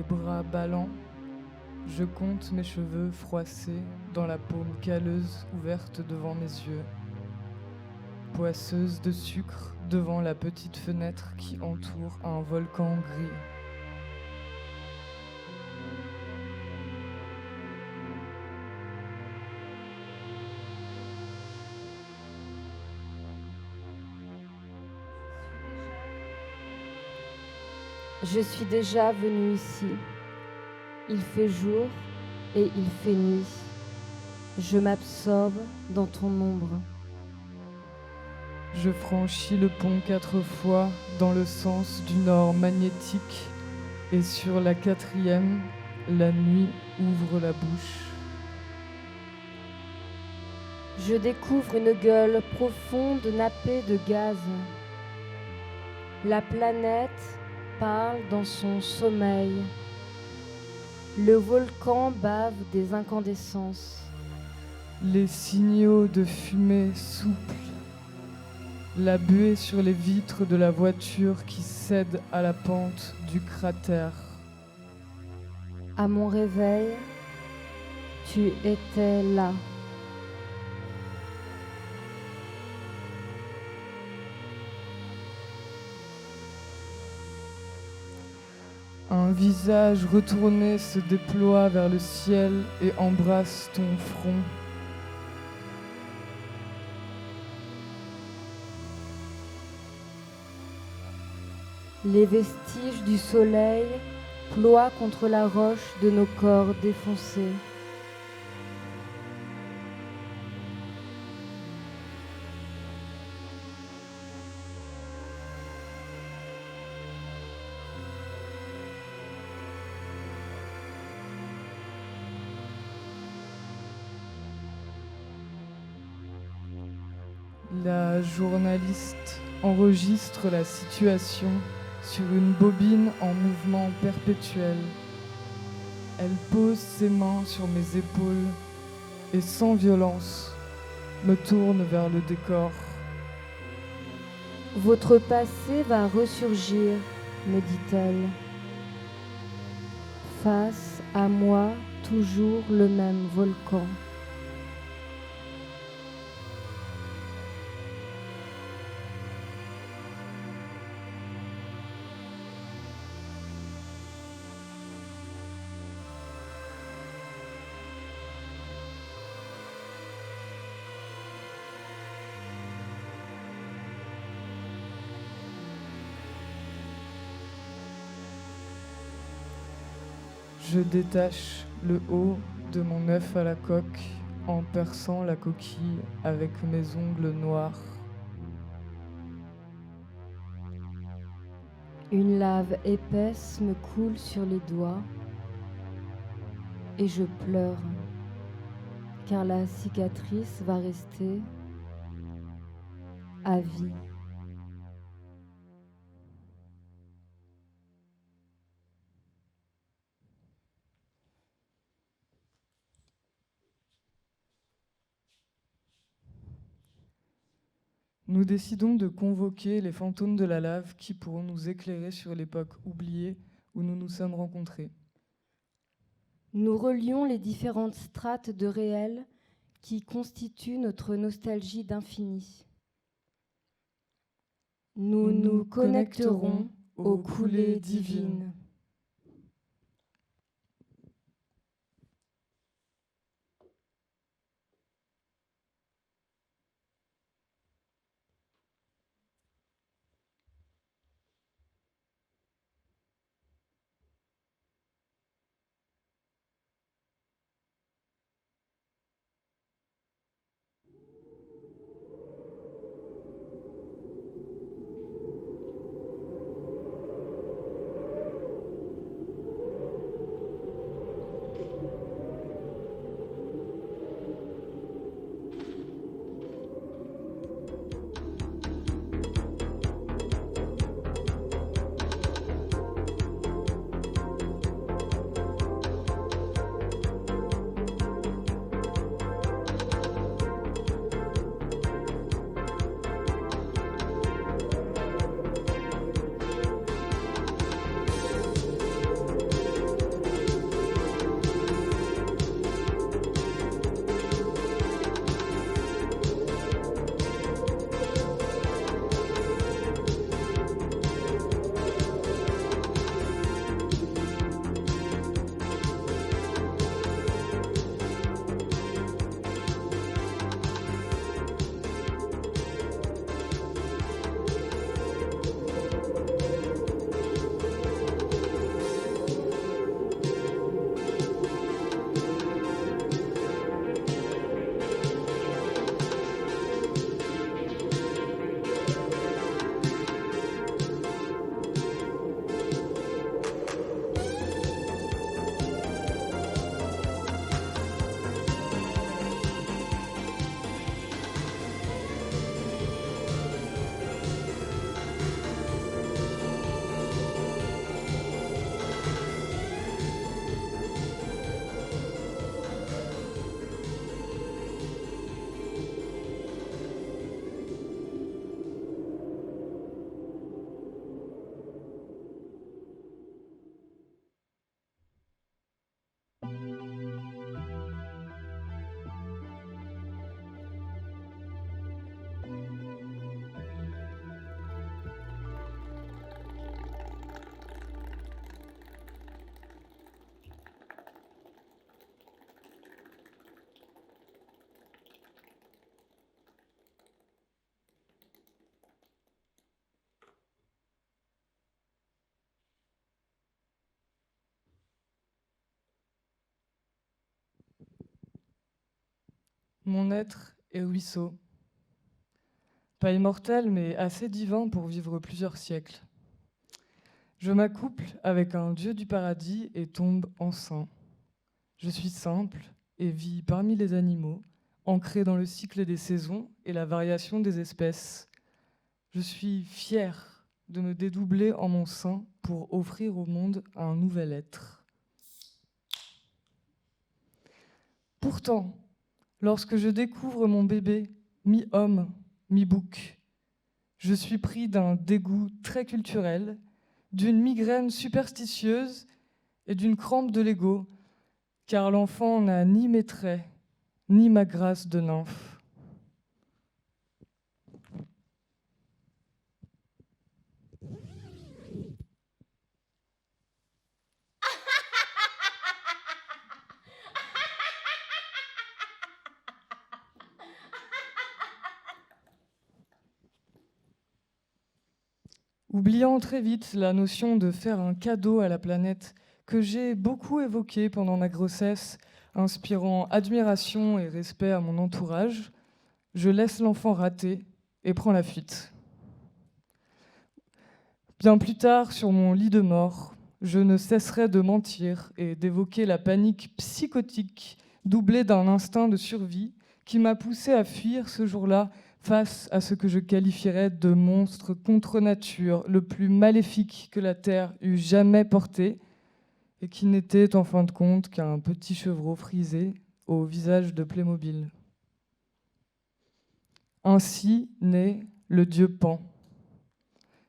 bras ballants, je compte mes cheveux froissés dans la paume calleuse ouverte devant mes yeux, poisseuse de sucre devant la petite fenêtre qui entoure un volcan gris. Je suis déjà venue ici. Il fait jour et il fait nuit. Je m'absorbe dans ton ombre. Je franchis le pont 4 fois dans le sens du nord magnétique et sur la 4e, la nuit ouvre la bouche. Je découvre une gueule profonde nappée de gaz. La planète parle dans son sommeil. Le volcan bave des incandescences. Les signaux de fumée souples. La buée sur les vitres de la voiture qui cède à la pente du cratère. À mon réveil, tu étais là. Un visage retourné se déploie vers le ciel et embrasse ton front. Les vestiges du soleil ploient contre la roche de nos corps défoncés. La journaliste enregistre la situation sur une bobine en mouvement perpétuel. Elle pose ses mains sur mes épaules et sans violence me tourne vers le décor. Votre passé va ressurgir, me dit-elle. Face à moi, toujours le même volcan. Je détache le haut de mon œuf à la coque en perçant la coquille avec mes ongles noirs. Une lave épaisse me coule sur les doigts et je pleure, car la cicatrice va rester à vie. Nous décidons de convoquer les fantômes de la lave qui pourront nous éclairer sur l'époque oubliée où nous nous sommes rencontrés. Nous relions les différentes strates de réel qui constituent notre nostalgie d'infini. Nous nous connecterons aux coulées divines. Mon être est ruisseau. Pas immortel, mais assez divin pour vivre plusieurs siècles. Je m'accouple avec un dieu du paradis et tombe enceint. Je suis simple et vis parmi les animaux, ancré dans le cycle des saisons et la variation des espèces. Je suis fier de me dédoubler en mon sein pour offrir au monde un nouvel être. Pourtant, lorsque je découvre mon bébé, mi-homme, mi-bouc, je suis pris d'un dégoût très culturel, d'une migraine superstitieuse et d'une crampe de l'ego, car l'enfant n'a ni mes traits, ni ma grâce de nymphe. Oubliant très vite la notion de faire un cadeau à la planète que j'ai beaucoup évoquée pendant ma grossesse, inspirant admiration et respect à mon entourage, je laisse l'enfant rater et prends la fuite. Bien plus tard, sur mon lit de mort, je ne cesserai de mentir et d'évoquer la panique psychotique doublée d'un instinct de survie qui m'a poussé à fuir ce jour-là face à ce que je qualifierais de monstre contre nature, le plus maléfique que la Terre eût jamais porté, et qui n'était en fin de compte qu'un petit chevreau frisé au visage de Playmobil. Ainsi naît le dieu Pan,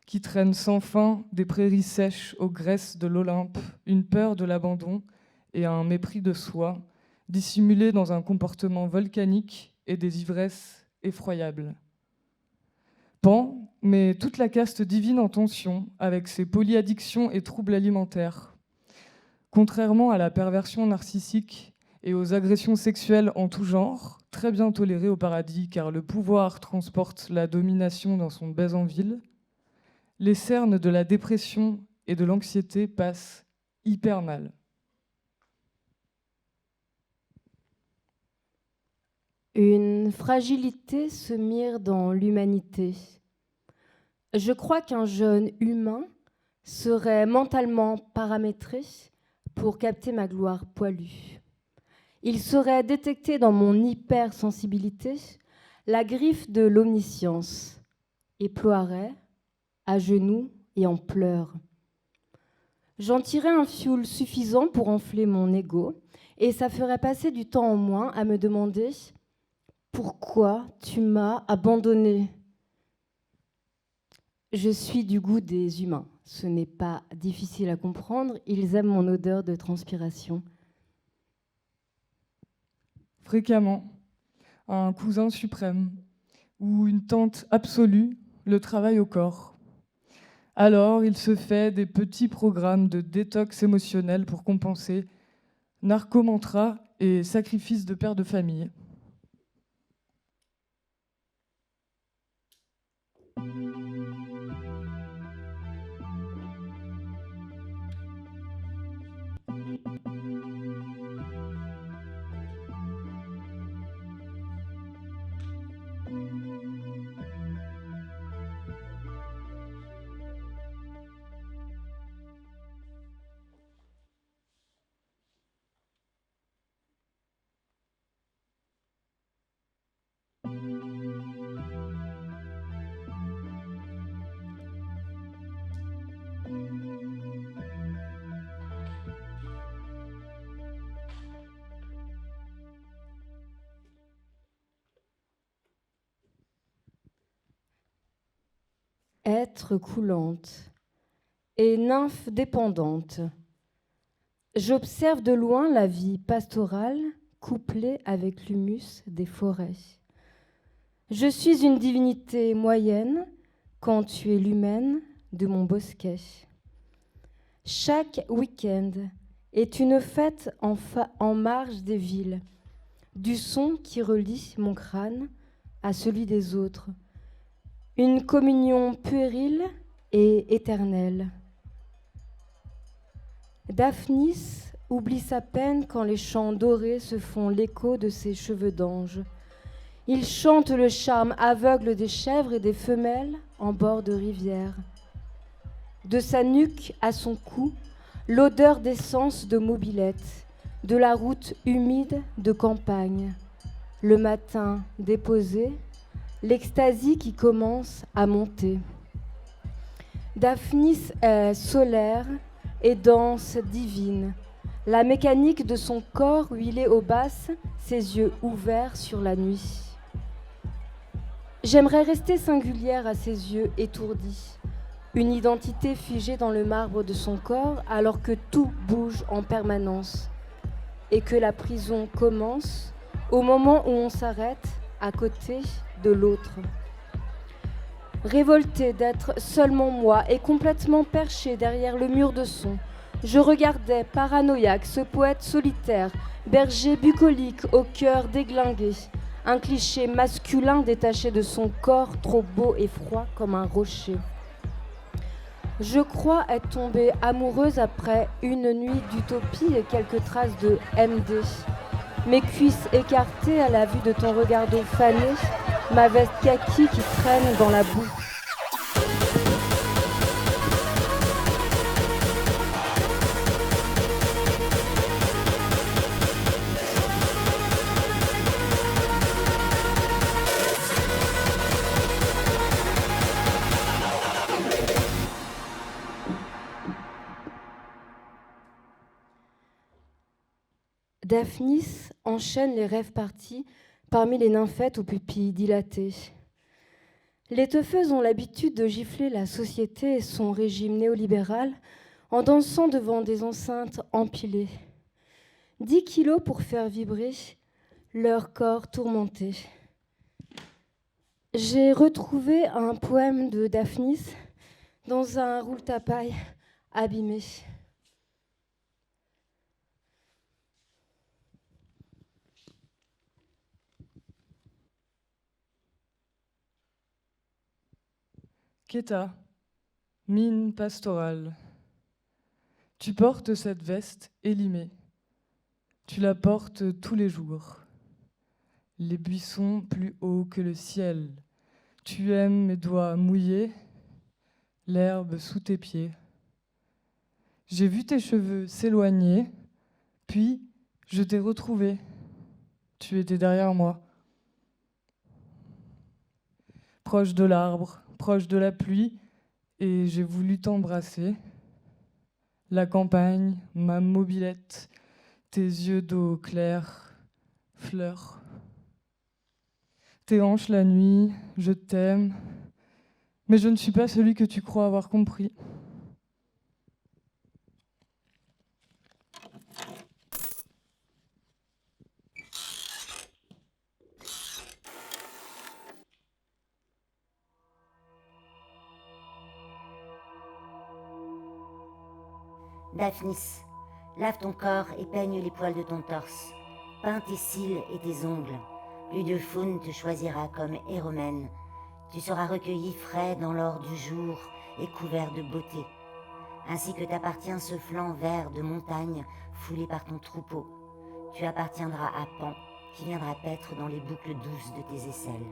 qui traîne sans fin des prairies sèches aux graisses de l'Olympe, une peur de l'abandon et un mépris de soi, dissimulé dans un comportement volcanique et des ivresses effroyables. Pan met toute la caste divine en tension avec ses polyaddictions et troubles alimentaires. Contrairement à la perversion narcissique et aux agressions sexuelles en tout genre, très bien tolérées au paradis car le pouvoir transporte la domination dans son baise en ville, les cernes de la dépression et de l'anxiété passent hyper mal. Une fragilité se mire dans l'humanité. Je crois qu'un jeune humain serait mentalement paramétré pour capter ma gloire poilue. Il saurait détecter dans mon hypersensibilité la griffe de l'omniscience et ploierait à genoux et en pleurs. J'en tirais un fioul suffisant pour enfler mon ego et ça ferait passer du temps en moins à me demander « Pourquoi tu m'as abandonné ?» Je suis du goût des humains. Ce n'est pas difficile à comprendre. Ils aiment mon odeur de transpiration. Fréquemment, un cousin suprême ou une tante absolue le travaille au corps. Alors, il se fait des petits programmes de détox émotionnel pour compenser narcomantra et sacrifice de père de famille. Être coulante et nymphe dépendante. J'observe de loin la vie pastorale couplée avec l'humus des forêts. Je suis une divinité moyenne quand tu es l'humaine de mon bosquet. Chaque week-end est une fête en marge des villes, du son qui relie mon crâne à celui des autres. Une communion puérile et éternelle. Daphnis oublie sa peine quand les chants dorés se font l'écho de ses cheveux d'ange. Il chante le charme aveugle des chèvres et des femelles en bord de rivière. De sa nuque à son cou, l'odeur d'essence de mobilette, de la route humide de campagne. Le matin déposé, l'extasie qui commence à monter. Daphnis est solaire et danse divine. La mécanique de son corps huilé aux basses, ses yeux ouverts sur la nuit. J'aimerais rester singulière à ses yeux étourdis, une identité figée dans le marbre de son corps alors que tout bouge en permanence et que la prison commence au moment où on s'arrête à côté de l'autre. Révoltée d'être seulement moi et complètement perchée derrière le mur de son, je regardais paranoïaque ce poète solitaire, berger bucolique au cœur déglingué, un cliché masculin détaché de son corps trop beau et froid comme un rocher. Je crois être tombée amoureuse après une nuit d'utopie et quelques traces de MD. Mes cuisses écartées à la vue de ton regard d'eau fané, ma veste kaki qui traîne dans la boue. Daphnis enchaîne les rêves partis parmi les nymphètes aux pupilles dilatées. Les teufeuses ont l'habitude de gifler la société et son régime néolibéral en dansant devant des enceintes empilées. 10 kilos pour faire vibrer leur corps tourmenté. J'ai retrouvé un poème de Daphnis dans un roule-tapaille abîmé. Queta, mine pastorale. Tu portes cette veste élimée. Tu la portes tous les jours. Les buissons plus hauts que le ciel. Tu aimes mes doigts mouillés, l'herbe sous tes pieds. J'ai vu tes cheveux s'éloigner, puis je t'ai retrouvé. Tu étais derrière moi. Proche de l'arbre, proche de la pluie, et j'ai voulu t'embrasser. La campagne, ma mobilette, tes yeux d'eau claire, fleurs. Tes hanches la nuit, je t'aime, mais je ne suis pas celui que tu crois avoir compris. Daphnis, lave ton corps et peigne les poils de ton torse. Peins tes cils et tes ongles. L'huile faune te choisira comme héromène. Tu seras recueilli frais dans l'or du jour et couvert de beauté. Ainsi que t'appartient ce flanc vert de montagne foulé par ton troupeau. Tu appartiendras à Pan, qui viendra paître dans les boucles douces de tes aisselles.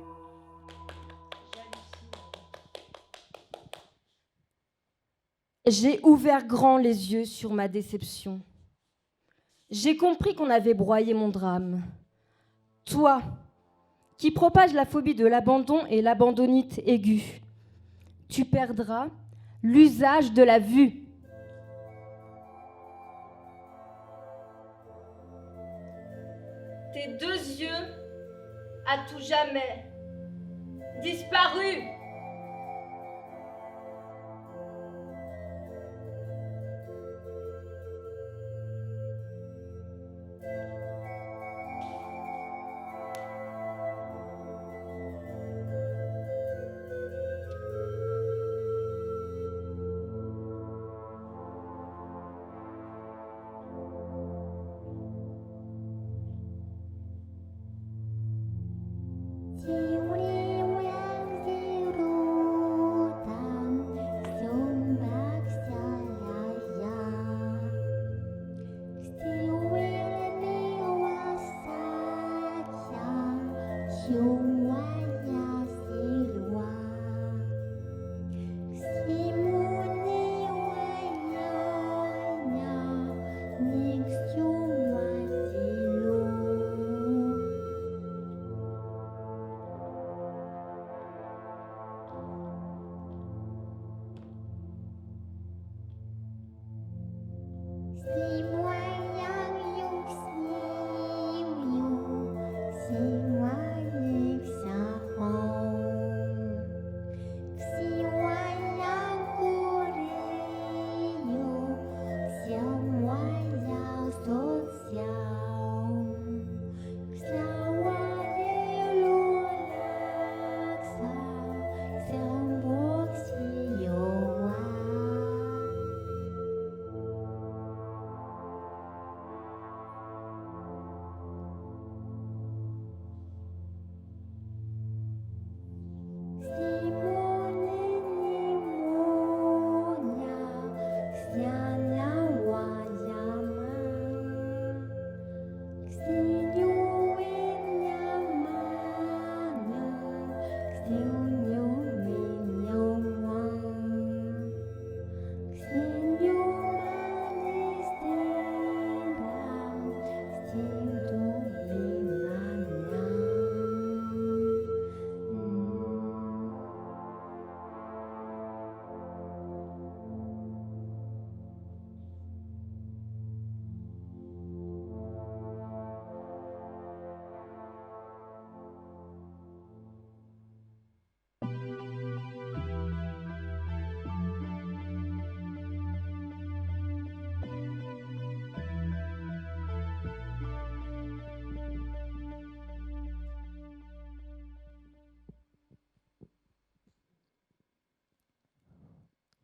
J'ai ouvert grand les yeux sur ma déception. J'ai compris qu'on avait broyé mon drame. Toi, qui propage la phobie de l'abandon et l'abandonnite aiguë, tu perdras l'usage de la vue. Tes deux yeux, à tout jamais, disparus. You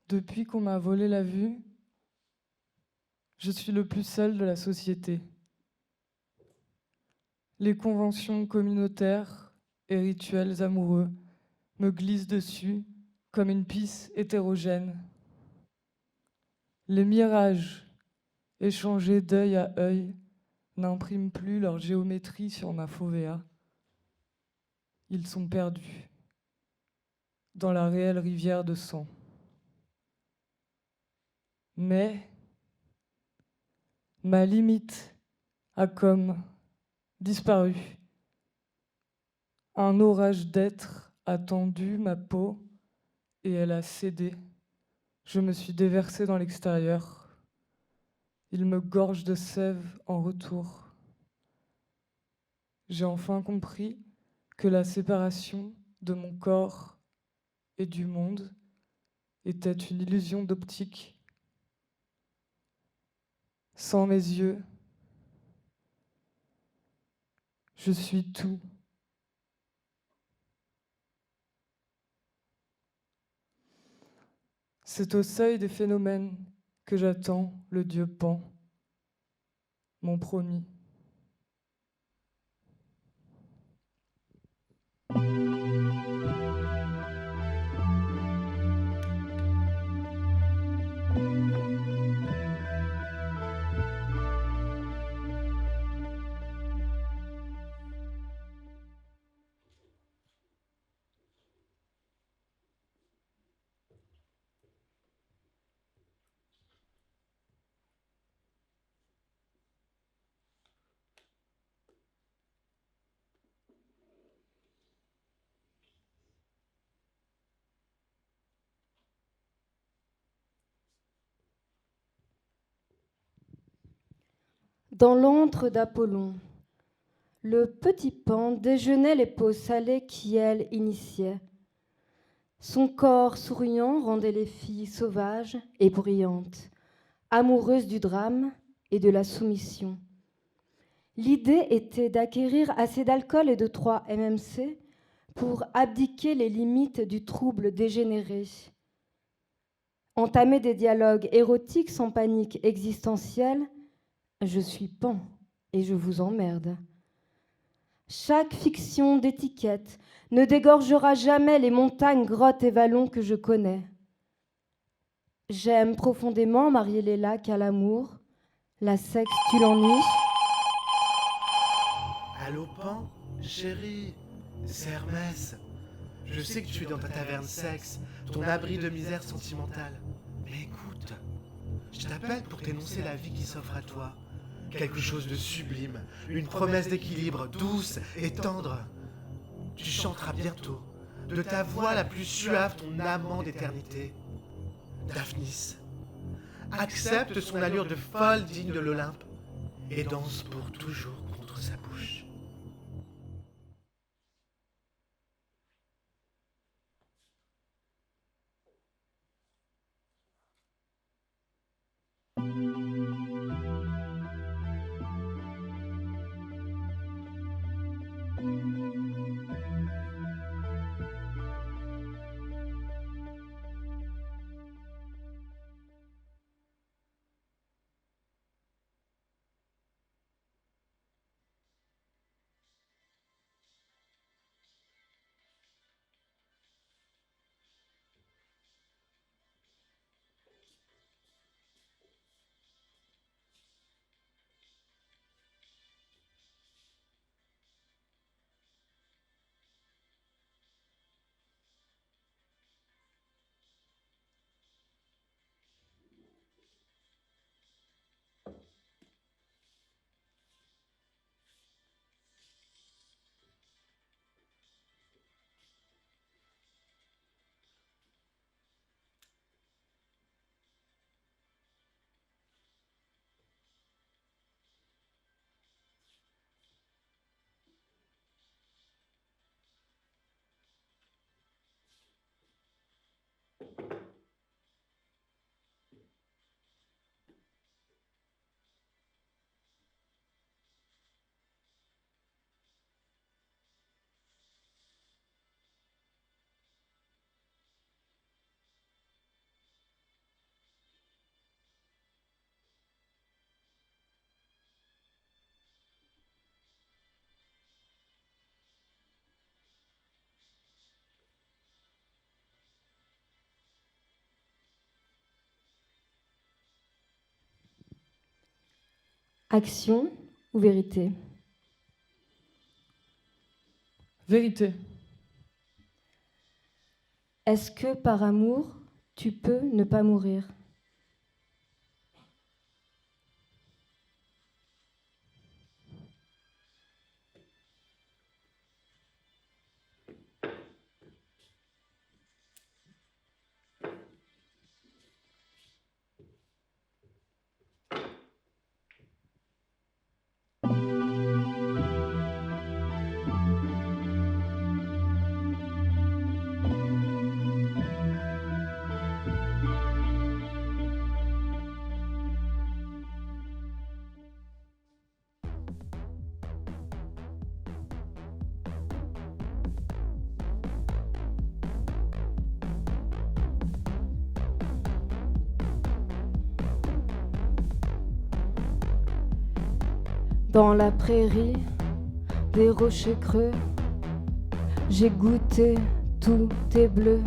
Depuis qu'on m'a volé la vue, je suis le plus seul de la société. Les conventions communautaires et rituels amoureux me glissent dessus comme une pisse hétérogène. Les mirages, échangés d'œil à œil, n'impriment plus leur géométrie sur ma fovea. Ils sont perdus dans la réelle rivière de sang. Mais ma limite a comme disparu. Un orage d'être a tendu ma peau et elle a cédé. Je me suis déversé dans l'extérieur. Il me gorge de sève en retour. J'ai enfin compris que la séparation de mon corps et du monde était une illusion d'optique. Sans mes yeux, je suis tout. C'est au seuil des phénomènes que j'attends le dieu Pan, mon promis. Dans l'antre d'Apollon, le petit Pan déjeunait les peaux salées qui, elle, initiaient. Son corps souriant rendait les filles sauvages et bruyantes, amoureuses du drame et de la soumission. L'idée était d'acquérir assez d'alcool et de 3 MMC pour abdiquer les limites du trouble dégénéré. Entamer des dialogues érotiques sans panique existentielle. Je suis Pan et je vous emmerde. Chaque fiction d'étiquette ne dégorgera jamais les montagnes, grottes et vallons que je connais. J'aime profondément marier les lacs à l'amour. La sexe tue l'ennui. Allô, Pan, chérie, C'est Hermès. Je sais que tu es dans ta taverne sexe, ton abri de misère sentimentale. Mais écoute, je t'appelle pour t'énoncer la vie qui s'offre à toi. Quelque chose de sublime, une promesse d'équilibre, douce et tendre. Tu chanteras bientôt, de ta voix la plus suave, ton amant d'éternité. Daphnis, accepte son allure de folle digne de l'Olympe et danse pour toujours contre sa bouche. Action ou vérité? Vérité. Est-ce que par amour, tu peux ne pas mourir? Dans la prairie, des rochers creux, j'ai goûté tout tes bleus,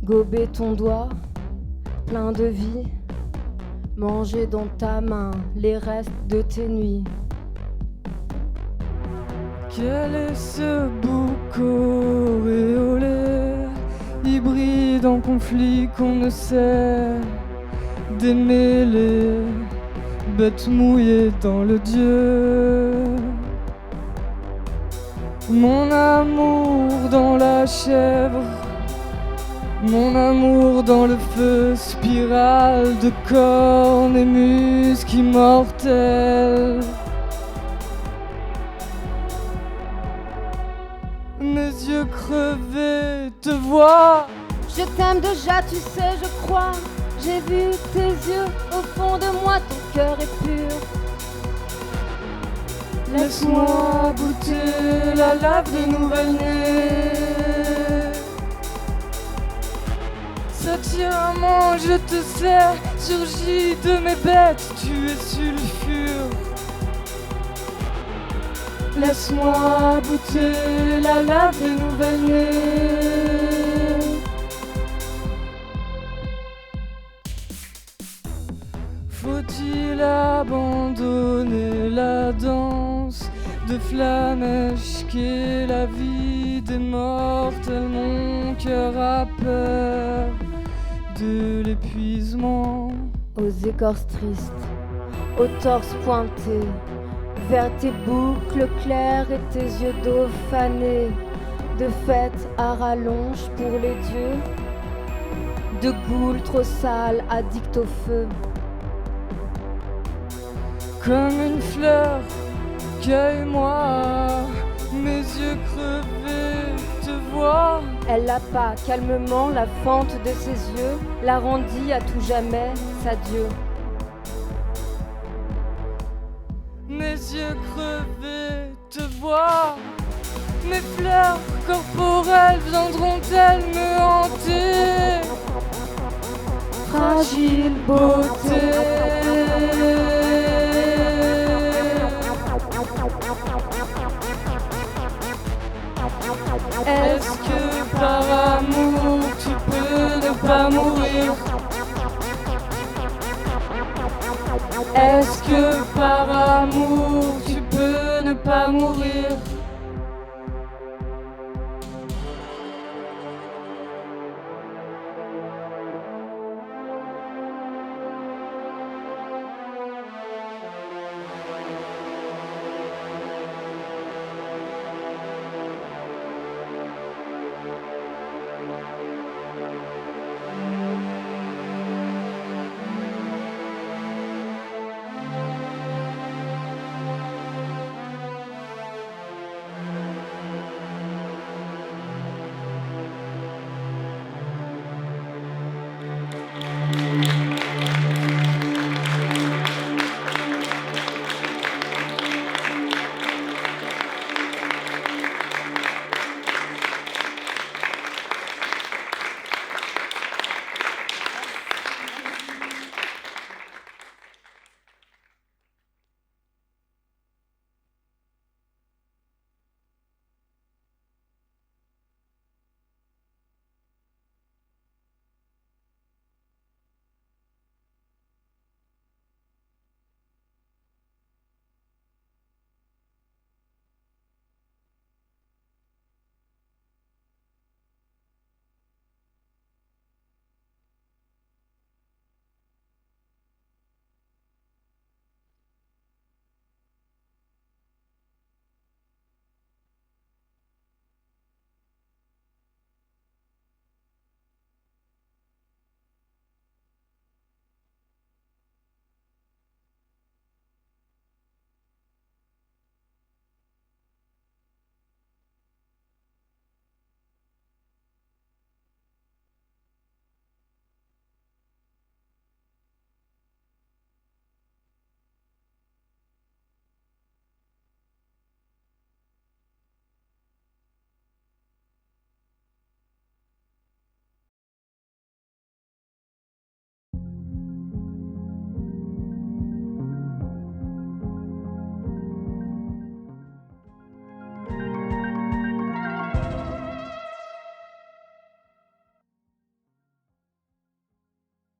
gobé ton doigt, plein de vie, manger dans ta main les restes de tes nuits. Quel est ce bouc auréolé, hybride en conflit qu'on ne sait démêler, bête mouillée dans le Dieu. Mon amour dans la chèvre, mon amour dans le feu, spirale de cornes et musques immortels. Mes yeux crevés te voient. Je t'aime déjà, tu sais, je crois. J'ai vu tes yeux, au fond de moi, ton cœur est pur. Laisse-moi goûter la lave des nouvelles-nées. Satirement, je te sais, surgis de mes bêtes, tu es sulfure. Laisse-moi goûter la lave des nouvelles-nées. Faut-il abandonner la danse de Flamèche risquer la vie des mortels, mon cœur a peur de l'épuisement. Aux écorces tristes, au torse pointé, vers tes boucles claires et tes yeux d'eau fanés, de fête à rallonge pour les dieux, de goules trop sales addicts au feu. Comme une fleur, cueille-moi, mes yeux crevés te voient. Elle lapa calmement la fente de ses yeux, la rendit à tout jamais sa Dieu. Mes yeux crevés te voient. Mes fleurs corporelles viendront-elles me hanter? Fragile beauté. Est-ce que par amour tu peux ne pas mourir? Est-ce que par amour tu peux ne pas mourir?